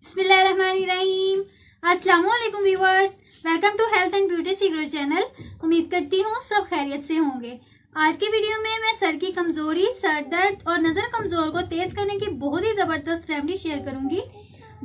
बिस्मिल्लाहिर्रहमानिर्रहीम। अस्सलाम वालेकुम viewers, welcome to health and beauty secret channel. उम्मीद करती हूँ सब खैरियत से होंगे। आज की वीडियो में मैं सर की कमजोरी, सर दर्द और नजर कमजोर को तेज करने की बहुत ही जबरदस्त रेमेडी शेयर करूंगी।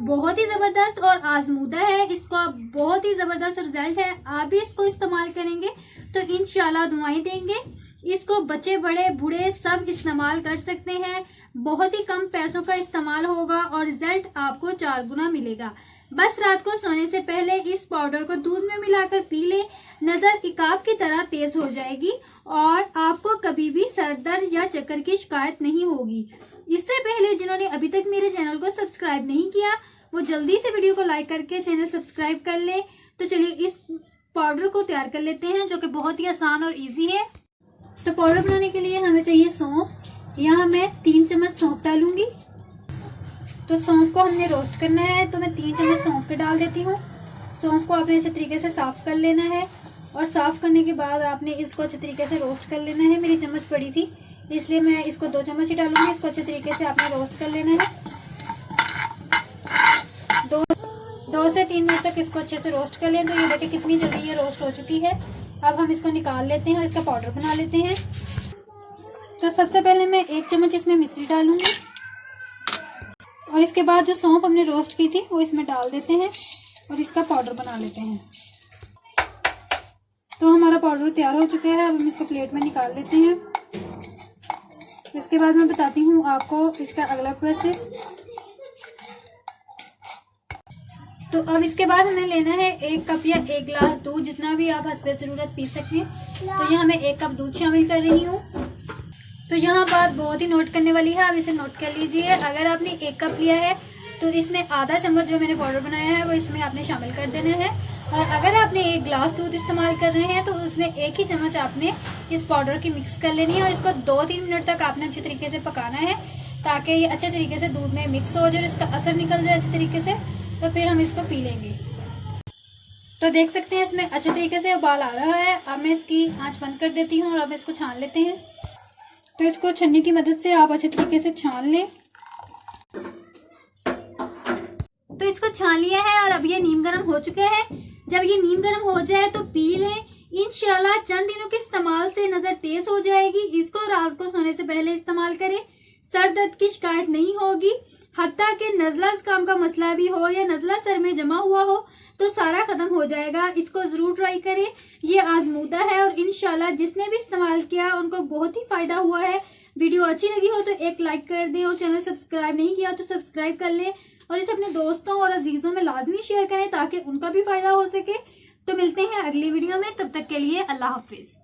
बहुत ही जबरदस्त और आजमूदा है, इसको बहुत ही जबरदस्त रिजल्ट है। आप भी इसको इस्तेमाल करेंगे तो इंशाल्लाह दुआएं देंगे। इसको बच्चे बड़े बूढ़े सब इस्तेमाल कर सकते हैं। बहुत ही कम पैसों का इस्तेमाल होगा और रिजल्ट आपको 4 गुना मिलेगा। बस रात को सोने से पहले इस पाउडर को दूध में मिलाकर पी लें, नजर इकाब की तरह तेज हो जाएगी और आपको कभी भी सर दर्द या चक्कर की शिकायत नहीं होगी। इससे पहले जिन्होंने अभी तक मेरे चैनल को सब्सक्राइब नहीं किया वो जल्दी से वीडियो को लाइक करके चैनल सब्सक्राइब कर ले। तो चलिए इस पाउडर को तैयार कर लेते हैं, जो कि बहुत ही आसान और इजी है। तो पाउडर बनाने के लिए हमें चाहिए सौंफ। यहाँ मैं 3 चम्मच सौंफ डालूंगी। तो सौंफ को हमने रोस्ट करना है, तो मैं 3 चम्मच सौंफ के डाल देती हूँ। सौंफ को आपने अच्छे तरीके से साफ कर लेना है और साफ करने के बाद आपने इसको अच्छे तरीके से रोस्ट कर लेना है। मेरी चम्मच बड़ी थी इसलिए मैं इसको 2 चम्मच ही डालूंगी। इसको अच्छे तरीके से आपने रोस्ट कर लेना है। 2 से 3 मिनट तक इसको अच्छे से रोस्ट कर लें। तो ये देखिए कितनी जल्दी ये रोस्ट हो चुकी है। अब हम इसको निकाल लेते हैं और इसका पाउडर बना लेते हैं। तो सबसे पहले मैं 1 चम्मच इसमें मिश्री डालूंगी और इसके बाद जो सौंफ हमने रोस्ट की थी वो इसमें डाल देते हैं और इसका पाउडर बना लेते हैं। तो हमारा पाउडर तैयार हो चुका है। अब हम इसको प्लेट में निकाल लेते हैं। इसके बाद मैं बताती हूँ आपको इसका अगला प्रोसेस। तो अब इसके बाद हमें लेना है 1 कप या 1 गिलास दूध, जितना भी आप हस्बे ज़रूरत पी सकते हैं। तो यहाँ मैं 1 कप दूध शामिल कर रही हूँ। तो यहाँ बात बहुत ही नोट करने वाली है, आप इसे नोट कर लीजिए। अगर आपने 1 कप लिया है तो इसमें आधा चम्मच जो मैंने पाउडर बनाया है वो इसमें आपने शामिल कर देना है। और अगर आपने 1 गिलास दूध इस्तेमाल कर रहे हैं तो उसमें 1 ही चम्मच आपने इस पाउडर की मिक्स कर लेनी है और इसको 2-3 मिनट तक आपने अच्छे तरीके से पकाना है, ताकि ये अच्छे तरीके से दूध में मिक्स हो जाए और इसका असर निकल जाए अच्छे तरीके से। तो फिर हम इसको पी लेंगे। तो देख सकते हैं इसमें अच्छे तरीके से उबाल आ रहा है। अब मैं इसकी आंच बंद कर देती हूँ और अब इसको छान लेते हैं। तो इसको छन्नी की मदद से आप अच्छे तरीके से छान लें। तो इसको छान लिया है और अब ये नीम गर्म हो चुका है। जब ये नीम गर्म हो जाए तो पी लें। इंशाल्लाह चंद दिनों के इस्तेमाल से नजर तेज हो जाएगी। इसको रात को सोने से पहले इस्तेमाल करें, सर दर्द की शिकायत नहीं होगी। हत्ता कि नज़ला जुकाम का मसला भी हो या नज़ला सर में जमा हुआ हो तो सारा खत्म हो जाएगा। इसको जरूर ट्राई करें, ये आजमूदा है और इंशाल्लाह जिसने भी इस्तेमाल किया उनको बहुत ही फायदा हुआ है। वीडियो अच्छी लगी हो तो एक लाइक कर दें और चैनल सब्सक्राइब नहीं किया तो सब्सक्राइब कर लें और इसे अपने दोस्तों और अजीजों में लाजमी शेयर करें ताकि उनका भी फायदा हो सके। तो मिलते हैं अगली वीडियो में, तब तक के लिए अल्लाह हाफिज।